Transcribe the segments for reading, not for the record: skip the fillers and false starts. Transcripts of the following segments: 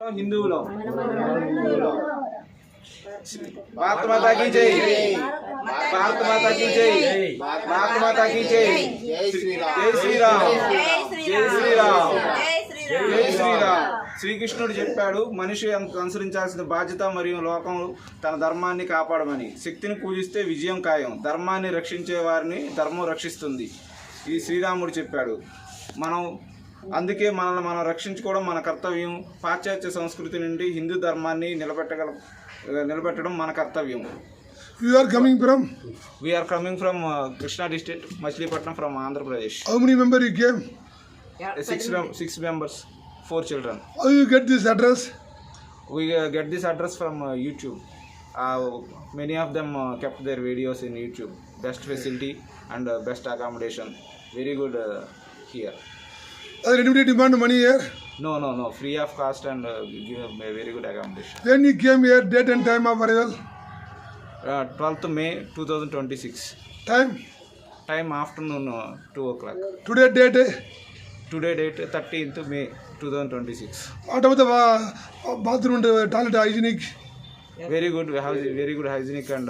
हिंदुओं भारत माता की जय, भारत माता की जय, भारत माता की जय, जय श्री राम, जय श्री राम, जय श्री राम. శ్రీకృష్ణుడు చెప్పాడు మనిషి అనుసరించాల్సిన బాధ్యత మరియు లోకం తన ధర్మాన్ని కాపాడమని. శక్తిని పూజిస్తే విజయం ఖాయం, ధర్మాన్ని రక్షించే వారిని ధర్మం రక్షిస్తుంది. ఇది శ్రీరాముడు చెప్పాడు. అందుకే మనల్ని మనం రక్షించుకోవడం మన కర్తవ్యం. పాశ్చాత్య సంస్కృతి నుండి హిందూ ధర్మాన్ని నిలబెట్టడం మన కర్తవ్యం. You are coming from? We are coming from Krishna district, Machilipatnam from Andhra Pradesh. How many members you came? Six members, 4 children. How you get this address? We get this address from YouTube. Many of them kept their videos in YouTube. Best facility and best accommodation. Very good here. Anybody demand money here? No. Free of cost and give a very good accommodation. When you came here, date and time of arrival? 12th May 2026. Time afternoon 2 o'clock. Today date? Today date 13th May 2026. What about the bathroom and toilet hygienic? Very good. We have very good hygienic and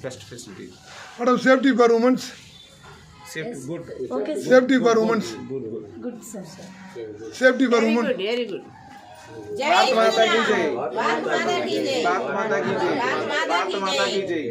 best facility. What about safety for women? Safety good. Okay, safety for women. Good sir. Safety for women. Very good. Bharat माता की जय, भारत माता की जय. भारत माता की जय, भारत माता की जय.